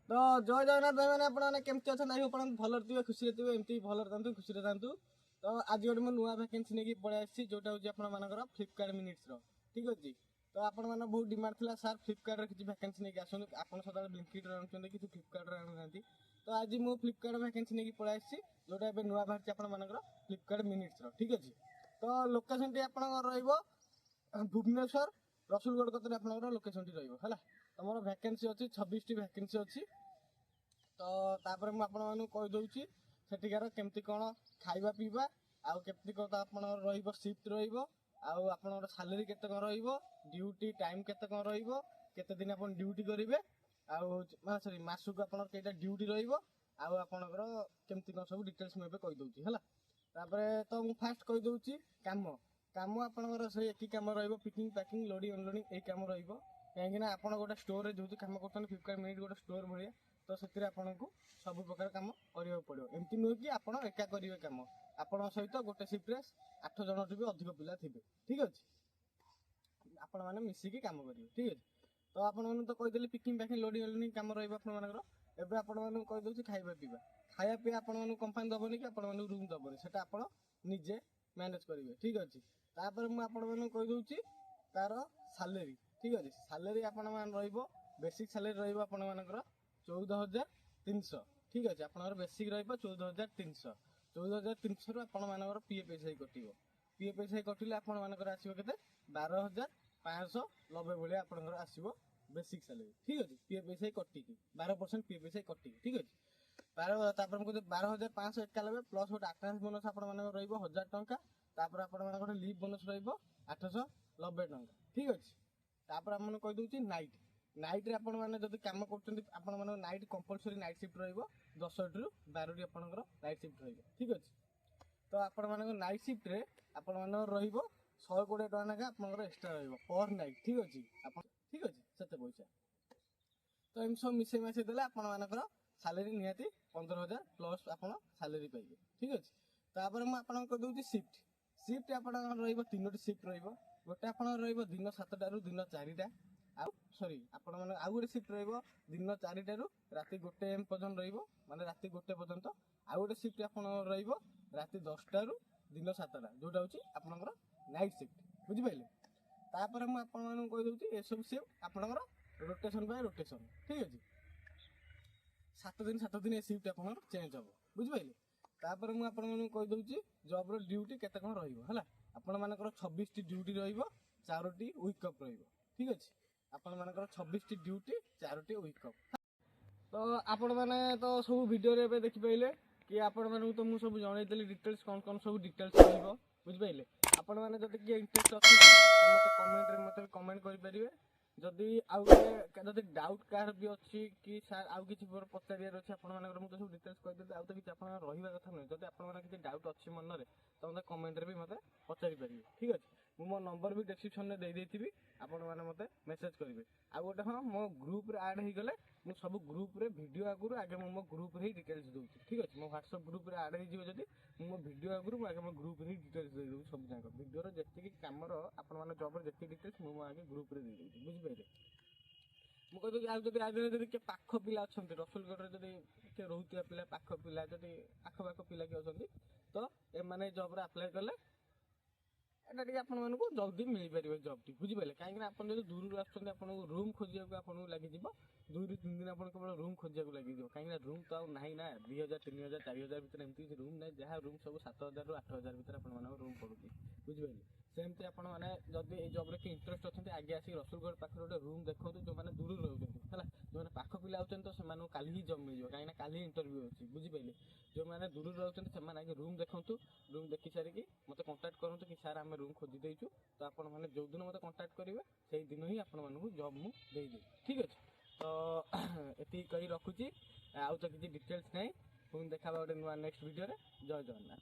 तो जय जगन्नाथ भाई मैंने आपने केमती अच्छा नहीं आप भल थे खुशी थे एमती भल था खुशी था। तो आज गोटे नुआ भैकेंसी नहीं पड़े आसी जोटा हूँ आपर फ्लिपकार्ट मिनिट्स ठीक अच्छे। तो आपण मैंने बहुत डिमांड था सार फ्लिपकार्ट किसी भैकेंसी नहीं आसो आप सदा ब्लिंकिट आनुँच कि फ्लिपकार्ट आना। तो आज मुझे फ्लिपकार्ट भैकेंसी नहीं पड़े आसी जोटा ए नुआ बाहर आपर फ्लिपकार्ट मिनिट्स ठीक अच्छे। तो लोकेशन टी आप भुवनेश्वर रसुलगढ़ कतरे आपंकर लोकेशन टी रहा तुम भैकेंसी अच्छी 26 टी भैकेंसी अच्छी। तो तापर मुझे कहीदे सेठिकार केमती कौन खाଇବା पीवा आउ केमती कौन आप सिफ्ट रहा सालेरी केते कौन ड्यूटी टाइम केते कौन केते दिन आप ड्यूटी करेंगे सॉरी मासक आप ड्यूटी रहा केमती कौन सब डिटेल्स मुझे कहीदे है। तो मुझे फास्ट कहीदे कम कम आपंकर से एक कम पिकिंग पैकिंग लोडिंग अनलोडिंग यही कम कहीं आप गोटे स्टोर जो कम कर फ्लिपकार्ट मिनिट गोटे स्टोर भाया। तो से आपको सब प्रकार कम करने पड़ो एमती नुहे कि आप एका करेंगे कम आपण सहित गोटे सिफ्ट्रे 8 जन भी अधिक पिला थे ठीक अच्छे आपण मैंने मिसिकी कम करेंगे ठीक अच्छे। तो आपने तो कहीदेली पिकिंग पैकिंग लोडिंग अनलोडिंग कम रहा एवं कहीदे खाଇବା पीवा खाया पीवा आपण कंपानी दबनी कि आपण रूम दबनी से आप निजे मैनेज करेंगे ठीक अच्छे। तापर मुझे कहीदे तार सालेरी ठीक अच्छे सालेरी आपण बेसिक सालेरी रहा 14,300 ठीक अच्छे। आप बेसिक रहा 14,300 14,300 रु आप पीएफ एस आई कटो पीएफ एस आई कटिले आपर आसो के 12,590 भाई आपंकर आसो बेसिक सालेरी ठीक अच्छे। पीएफ एस आई कटिकी 12% पीएफ एस आई कटिकी ठीक अच्छे। 12,591 प्लस गोटे आटेंडेंस बोनस आप 1000 टंका तापर आप लिव बोनस रहा 890 टंका ठीक अच्छे। तापर आप कहीदे नाइट नाइट आप कम कर नाइट कंपलसरी नाइट शिफ्ट रहा 10 रु 12 आपंकर नाइट शिफ्ट रही ठीक अच्छे। तो आपण नाइट शिफ्ट रे आप 120 टका ना आप एक्सट्रा पर नाइट ठीक अच्छे ठीक अच्छे से पैसा। तो एम सब मिसे मिसे देले आपर सालेरी निहाती 15,000 प्लस आप सालेरी पाइबे ठीक अच्छे। तापर मुझे कहीदे शिफ्ट शिफ्ट आप 3टी शिफ्ट रोटे आप दिन 7टा रु दिन 4टा सॉरी आप गोटे शिफ्ट दिन 4टा रु राति 1 AM पर्यटन रही राति 1 पर्यंत आउ गोटे शिफ्ट आप राति 10टा रु दिन 7टा जोटा हूँ आपंकर नाइट शिफ्ट बुझिपारे। तापर मुझे कहीदे सब शिफ्ट आपंकर रोटेशन बाय रोटेशन ठीक अच्छे 7 दिन शिफ्ट आप चेंज हम बुझिपारे। तापर मुझे कहीदे जब्र ड्यूटी केते कौन रहा आपर 26 ड्यूटी री 4टी वीकअप ठीक अच्छे आपण मान 26 ड्यूटी 4टी वीकअप। तो आपण मैंने तो सब भिडियो देखिपारे कि आपण मानू तो मुझे सब जनईली डिटेल्स कौन सब डिटेल्स रहा बुझिपारे। आपण मैंने जब किए इंटरेस्ट अच्छे कमेंट मत कमेंट करेंगे जदि आदि डाउट कार भी अच्छी कि सार आउ कि पचार अच्छे आप मुझे सब डिटेल्स कहीदेली आउ तो किसी आप रहा कथा नुहे जब आप किसी डाउट अच्छी मन में तो मतलब कमेंट भी मत पचारि पारे ठीक अच्छे। मुझे मो नंबर भी डिस्क्रिप्शन में देदेवि आपण मैंने मत मेसेज करेंगे आ गोटे हाँ मो ग्रुप रे ऐड होगले मुझे सब ग्रुप रे वीडियो आगु आगे मो ग्रुप रे डिटेल्स दूसरी ठीक अच्छे। मो व्हाट्सएप ग्रुप रे ऐड हो मो वीडियो आगु आगे मो ग्रुप रे डिटेल्स दे दूँ सब जाक वीडियो जी कम आप जब जी डिटेल्स मुझे आगे ग्रुप रे दे दूँ बुझिपारे। मुझे आज पाख पिला अच्छा रसुलगढ़ जब रोचा पिला पाख पिला जब आखपाख पिला किए अच्छा तो एम जब आप्लाय कले एटा आपको जल्दी मिल पार जब टी बुझिपारे कहीं आप दूर आपको रूम खोजा आपको लगे 2 ରୁ 3 दिन आप केवल रूम खोजा लगे कहीं रूम तो ना 2,000 3,000 4,000 भितर एमती रूम ना जहाँ रूम सब 7,000 ରୁ 8,000 भितर रूम पड़ुची बुझिपारे। सेमती आपण मैंने जब ये जब कि इंटरेस्ट अच्छा आगे आसिक रसुलगढ़ पाखे गोटे रूम देखो जो मैंने दूर रोचे है जो मैंने पाख पिला आते तो से काली ही जब मिल कहीं काली इंटरव्यू अच्छी बुझिपारे। जो मैंने दूर रोचे से आगे रूम देखूँ रूम देखी सारिकी मत कंटाक्ट करूँ कि सार आम रूम खोजी देचु तो आपण मैंने जो दिन मत कंटाक्ट करेंगे से दिन ही आपको जब मुझे ठीक अच्छे। तो ये कही रखुची आउ तो किसी डिटेल्स नहीं पुणी देखा गोटे नुआ नेक्स्ट वीडियो जय जगन्नाथ।